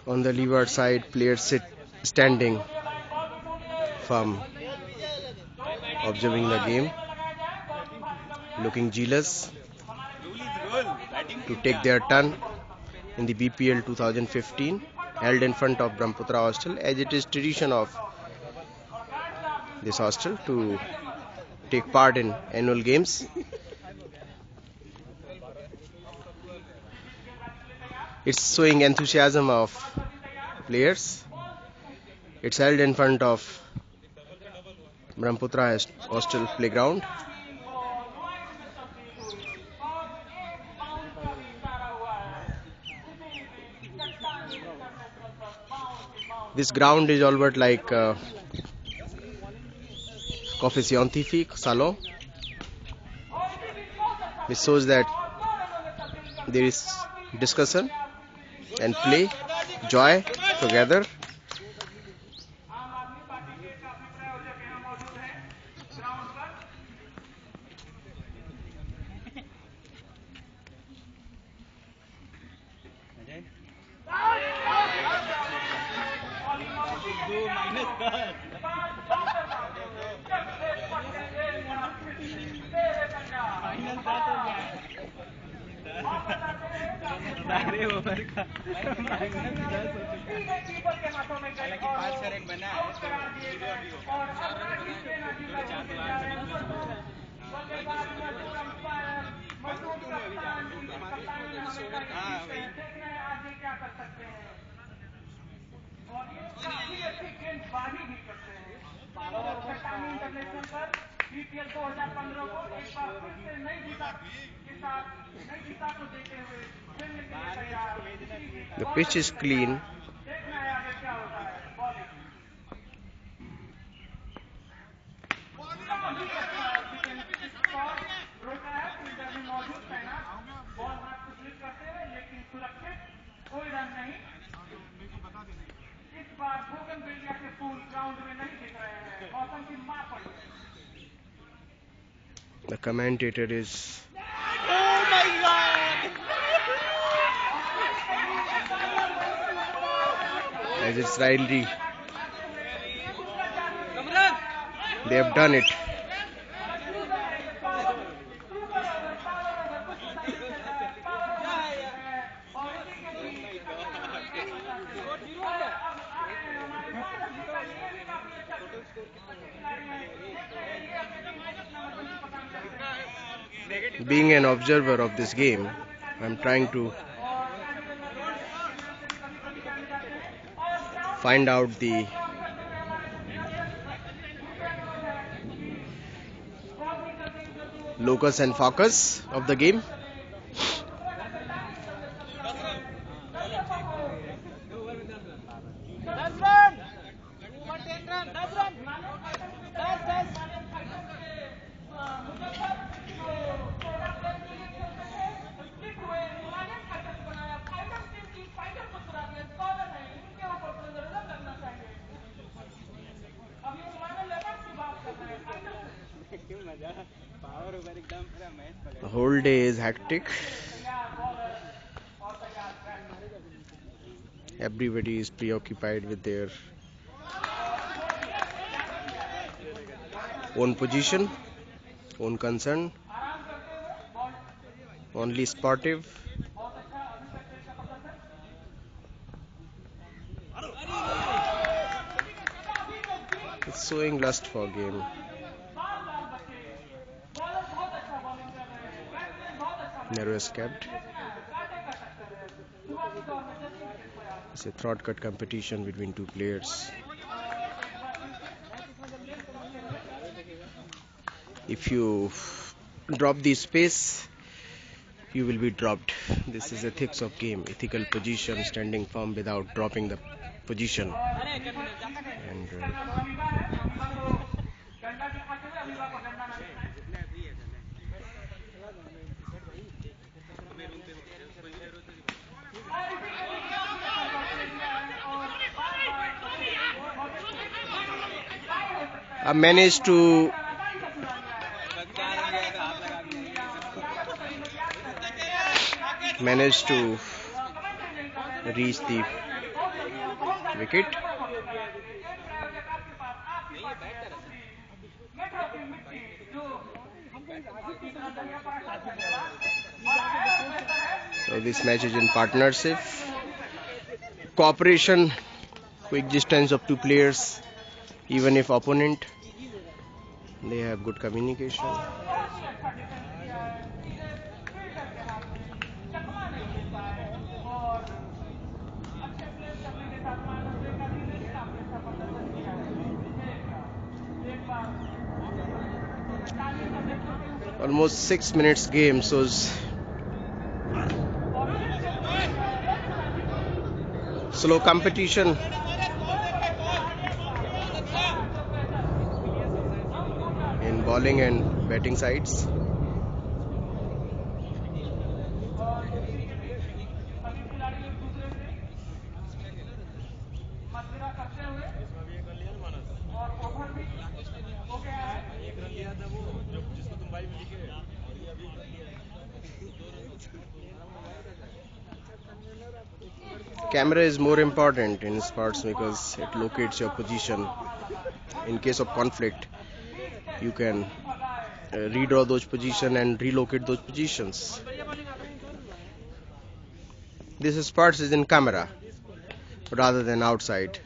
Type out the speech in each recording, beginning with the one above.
On the leeward side, players sit standing firm, observing the game, looking jealous to take their turn in the BPL 2015, held in front of Brahmaputra Hostel, as it is tradition of this hostel to take part in annual games. It's showing enthusiasm of players. It's held in front of Brahmaputra Hostel playground. This ground is all but like Coffee Scientifique Salon, which shows that there is discussion and play, joy together. The pitch is clean. The commentator is as it's rightly they have done it. Being an observer of this game, I'm trying to find out the locus and focus of the game. The whole day is hectic. Everybody is preoccupied with their own position, own concern, only sportive. It's showing lust for game. Narrow escaped. It's a throat cut competition between two players. If you drop the space, you will be dropped. This is ethics of game, ethical position, standing firm without dropping the position. And I managed to managed to reach the wicket. So this match is in partnership, cooperation, coexistence of two players, even if opponent, they have good communication. Almost 6 minutes game, so slow competition. In bowling and batting sides. Camera is more important in sports because it locates your position. In case of conflict, you can redraw those positions and relocate those positions. This sports is in camera rather than outside.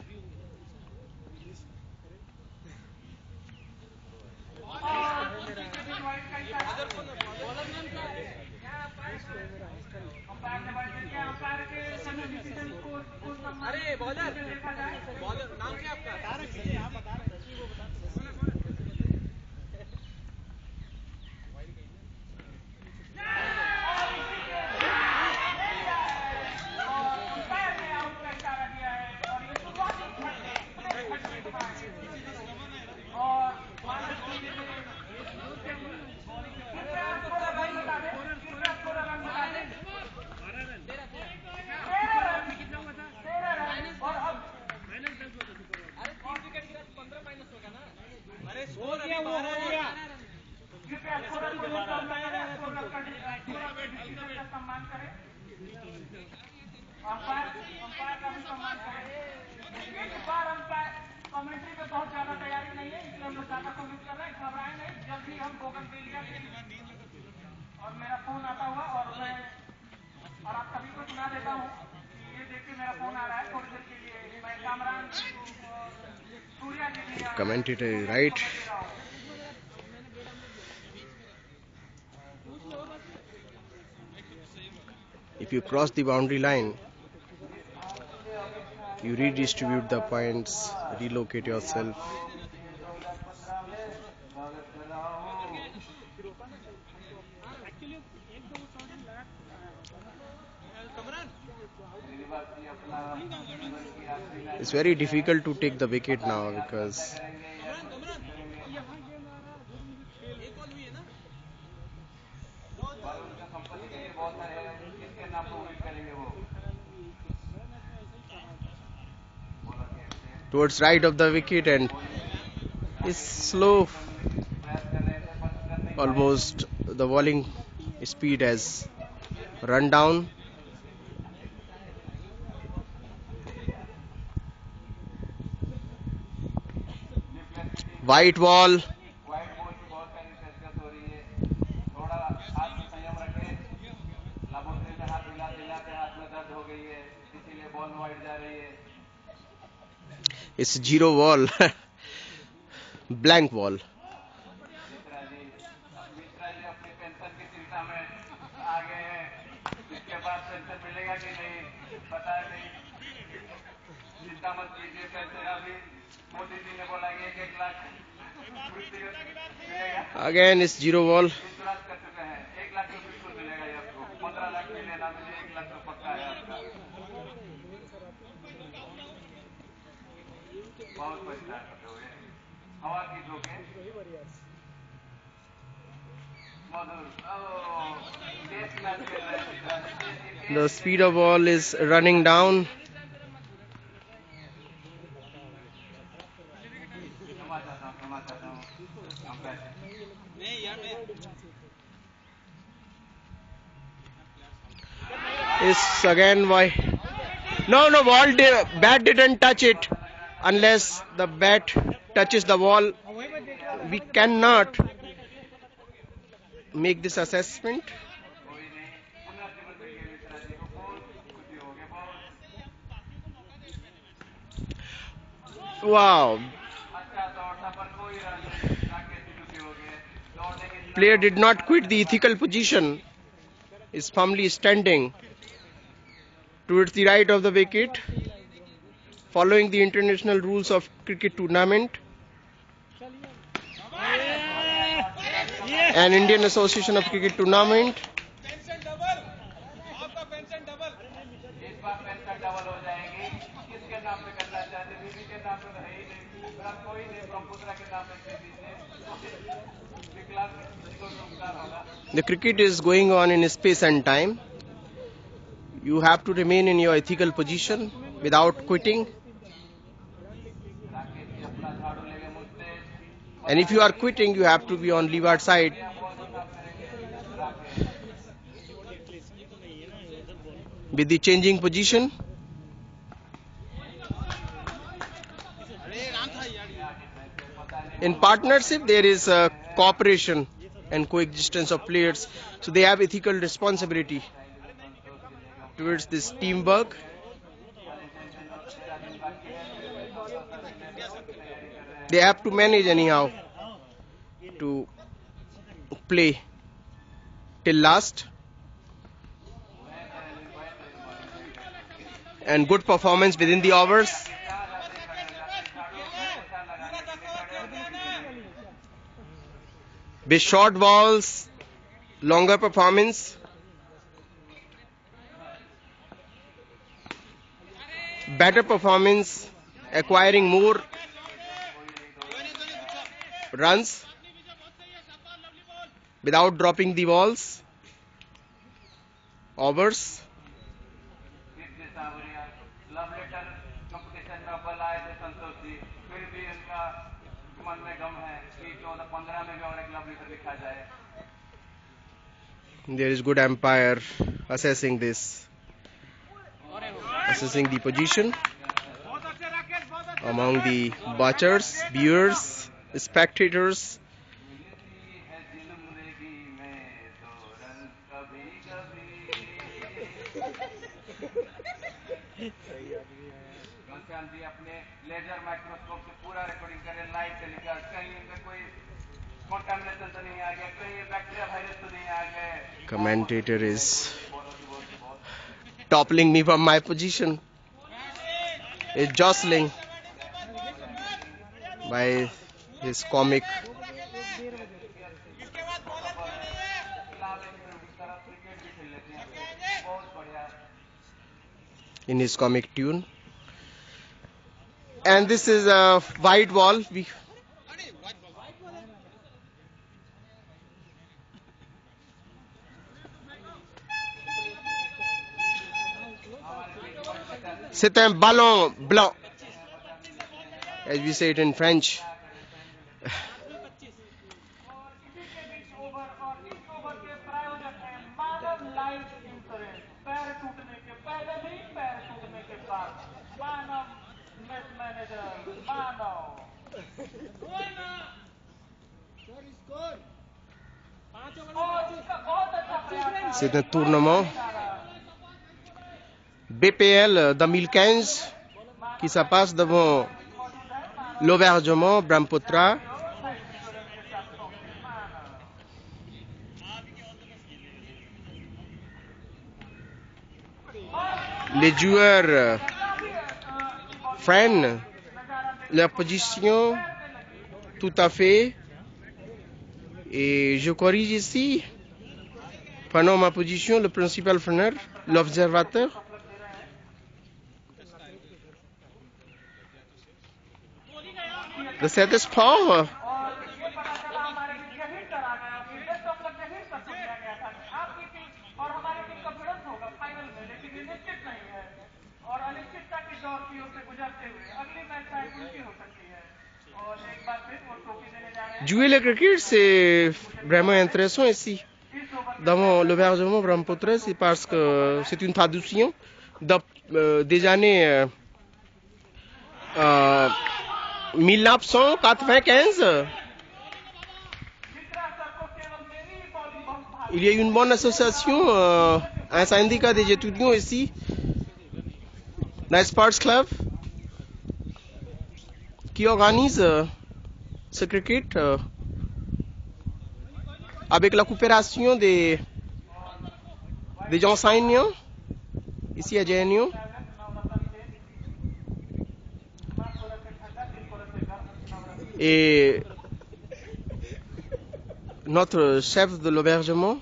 Commentator is right. If you cross the boundary line, you redistribute the points, relocate yourself. It's very difficult to take the wicket now because towards right of the wicket and is slow. Almost the bowling speed has run down. White ball. It's zero ball. Blank ball. Again it's zero ball. The speed of ball is running down. is again why. No, bat didn't touch it. Unless the bat touches the wall, we cannot make this assessment. Wow. Player did not quit the ethical position. Is firmly standing towards the right of the wicket, following the international rules of cricket tournament and Indian Association of Cricket Tournament. The cricket is going on in space and time. You have to remain in your ethical position without quitting. And if you are quitting, you have to be on leeward side. With the changing position. In partnership, there is cooperation and coexistence of players, so they have ethical responsibility towards this teamwork. They have to manage anyhow to play till last, and good performance within the overs. With short balls, longer performance. Better performance, acquiring more runs without dropping the balls. Overs. There is good umpire assessing this, assessing the position among the watchers, viewers, spectators. Commentator is toppling me from my position. Is jostling by his comic. In his comic tune. And this is a white ball. C'est un ballon blanc, as we say it in French. C'est un tournament BPL 2015 qui se passe devant l'Auvergnat Brahmaputra. Les joueurs freinent leur position tout à fait. Et je corrige ici, prenons ma position, le principal freineur, l'observateur. The set is power. Jouer le cricket, c'est vraiment intéressant ici. dans l'hébergement Brahmaputra, c'est parce que c'est une traduction des années 1995. Il y a une bonne association, un syndicat des étudiants ici, Nice Sports Club, qui organise ce cricket avec la coopération des enseignants ici à JNU. Et notre chef de l'hébergement,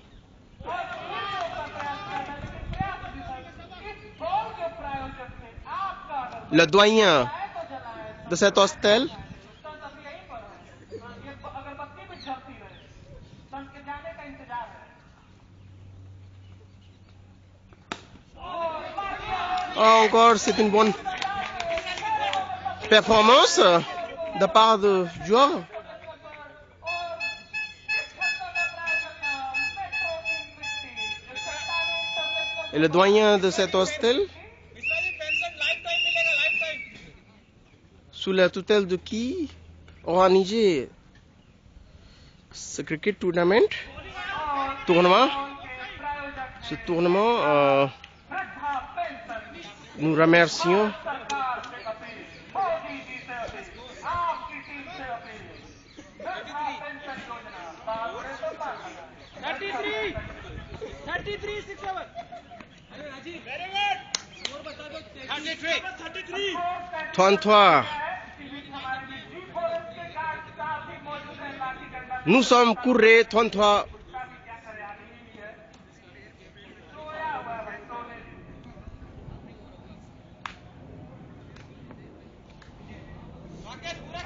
le doyen de cet hostel, encore c'est une bonne performance de part de joueurs. Et le doyen de cet hostel, sous la tutelle de qui organisé ce cricket tournament, ce tournament, nous remercions Thonthwa. Nous sommes courés Thonthwa.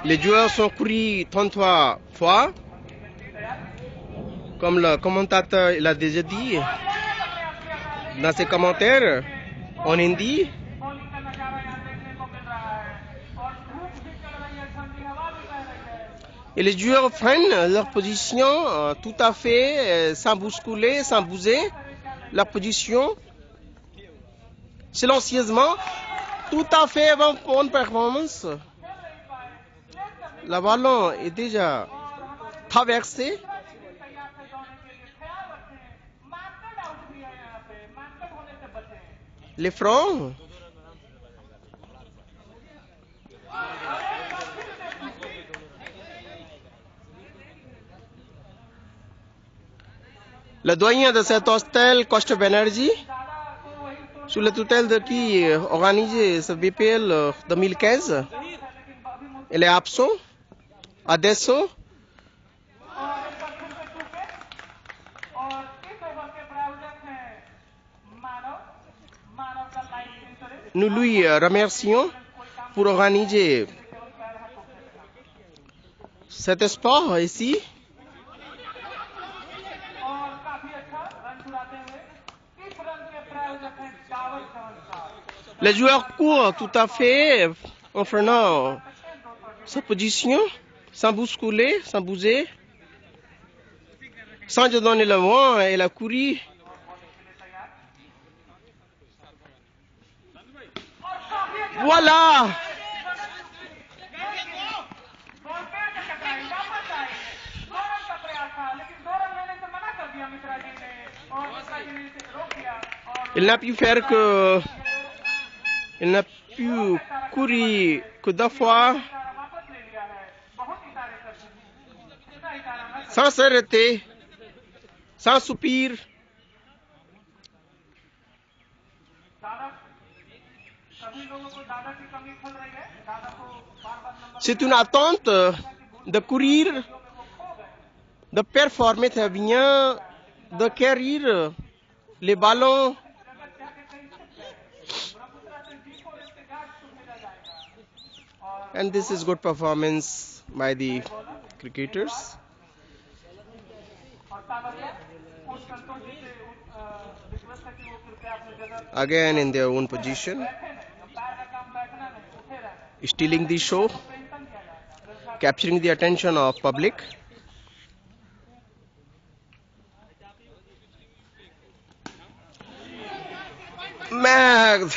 Les joueurs sont courus 33 fois. Comme le commentateur l'a déjà dit dans ses commentaires en hindi. Et les joueurs prennent leur position tout à fait sans bousculer, sans bouger. Leur position silencieusement, tout à fait bonne performance. Le ballon est déjà traversé. Les fronts. Le doyen de cet hostel, Costa Banerjee, sous la tutelle de qui organisé ce BPL 2015, il est absent. Adesso, nous lui remercions pour organiser cet sport ici. Les joueurs courent tout à fait en prenant sa position, sans bousculer, sans bouger, sans te donner le vent et la courir. Voilà! Il n'a pu faire que... Il n'a pu courir que 2 fois, sans s'arrêter, sans soupir. C'est une attente de courir, de performer très bien, de acquérir les ballons. And this is good performance by the cricketers. Again in their own position, stealing the show, capturing the attention of public. मैं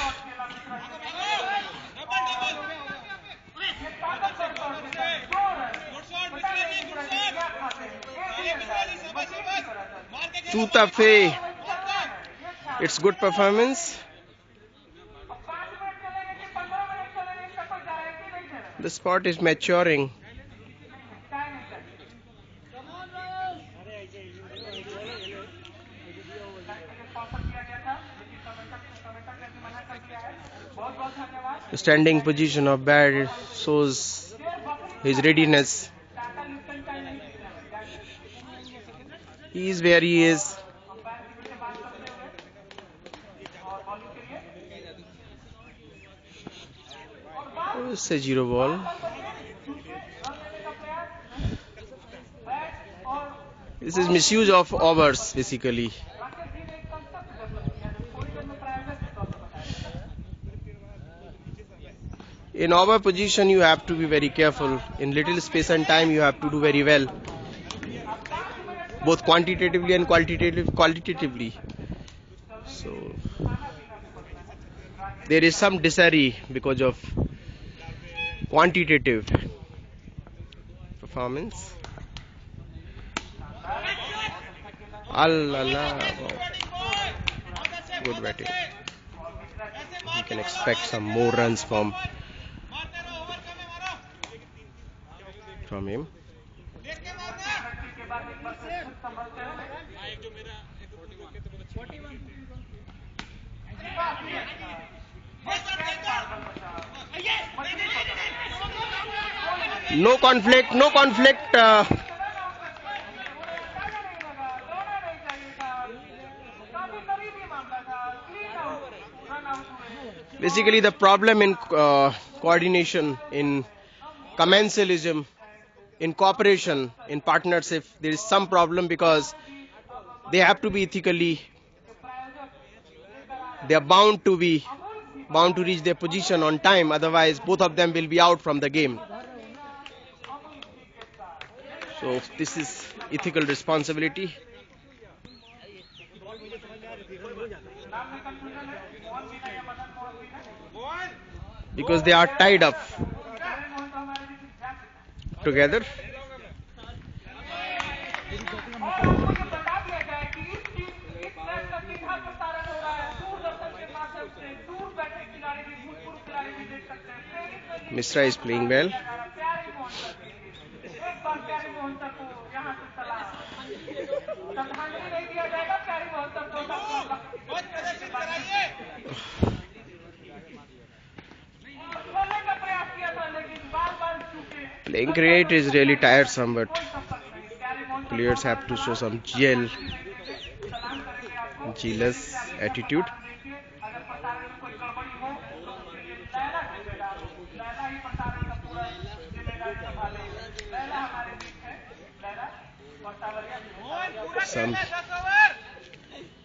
Chuta Fei. It's good performance. The sport is maturing. The standing position of bat shows his readiness. He is where he is. Oh, it's a 0 ball. This is misuse of overs basically. In over position you have to be very careful. In little space and time you have to do very well, both quantitatively and qualitatively. So there is some disarray because of quantitative performance. Allah, good batting. You can expect some more runs from him. No conflict, no conflict. Basically the problem in coordination, in commensalism, in cooperation, in partnership, there is some problem because they have to be ethically, they are bound to reach their position on time, otherwise both of them will be out from the game. So this is ethical responsibility. Because they are tied up together. Mishra is playing well. Playing cricket is really tiresome, but players have to show some jealous attitude. Some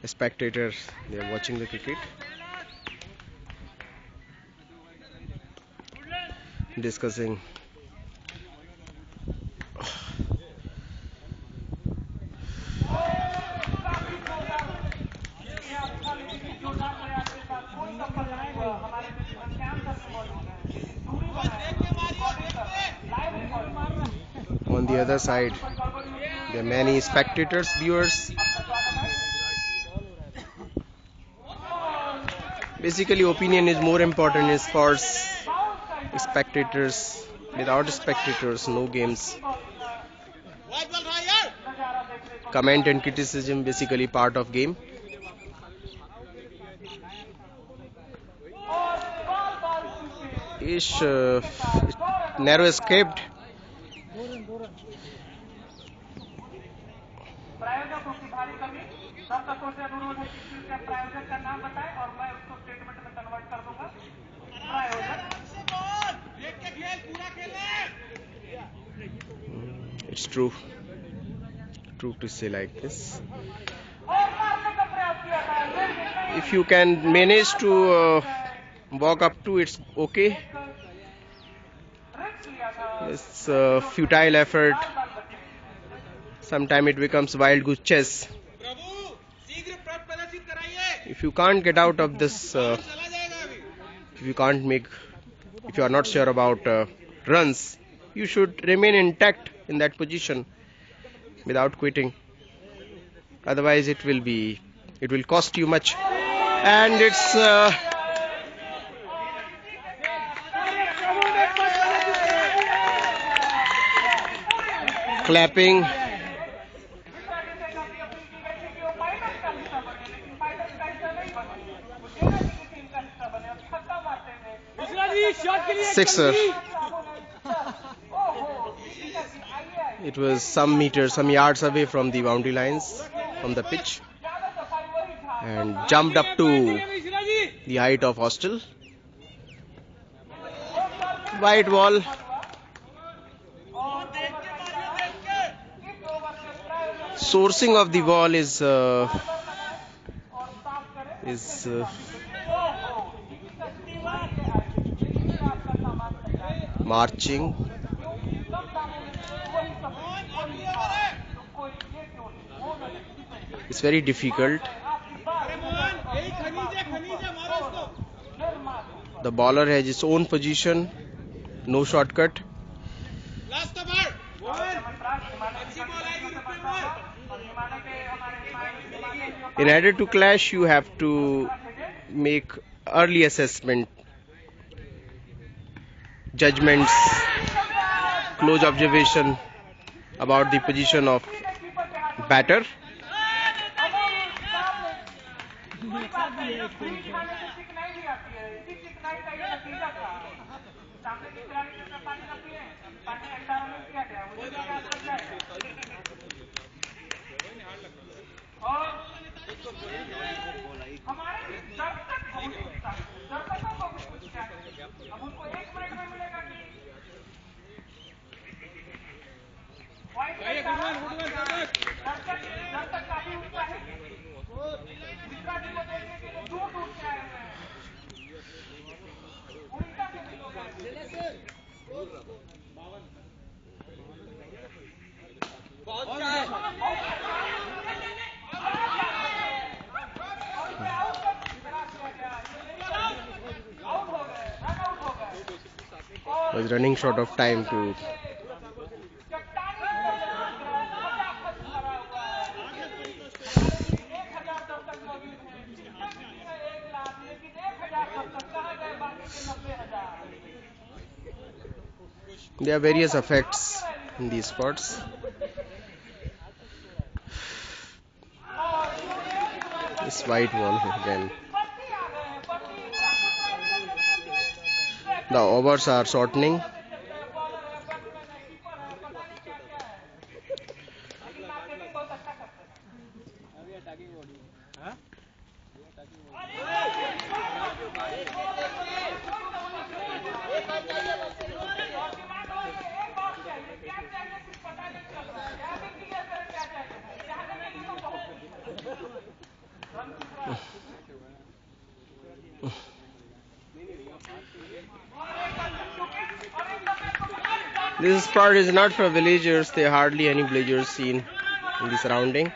spectators, they are watching the cricket, discussing. On the other side, there are many spectators, viewers. Basically, opinion is more important as far as spectators. Without spectators, no games. Comment and criticism basically part of game. Ish narrow escaped. It's true to say like this. If you can manage to walk up to, it's okay. It's a futile effort. Sometimes it becomes wild goose chase. if you can't get out of this, if you can't make, if you are not sure about runs, you should remain intact in that position without quitting. Otherwise it will cost you much. And it's clapping. Sixer. It was some meters, some yards away from the boundary lines, from the pitch, and jumped up to the height of Hostel. White ball. Sourcing of the ball is marching. It's very difficult. The bowler has his own position, no shortcut. In order to clash, you have to make early assessment, judgments, close observation about the position of batter. Was running short of time to there are various effects in these spots. This white ball again. The overs are shortening. This spot is not for villagers. There are hardly any villagers seen in the surrounding.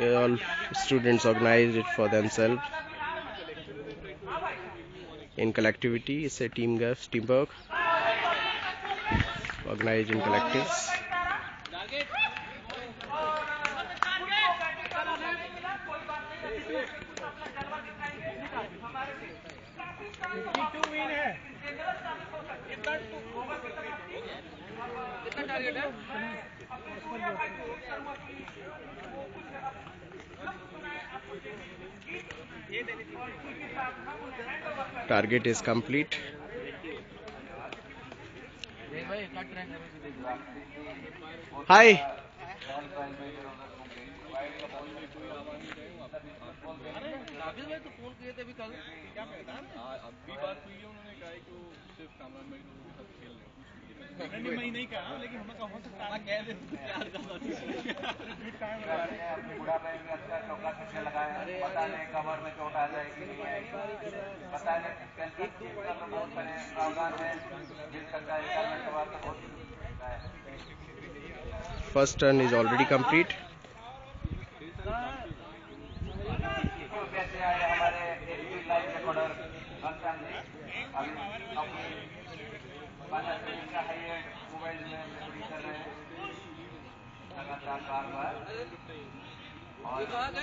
All students organized it for themselves in collectivity. It's a teamwork, organized in collectives. Target is complete. Hi. First turn is already complete. Mobile में memory कर रहे हैं लगातार बार बार और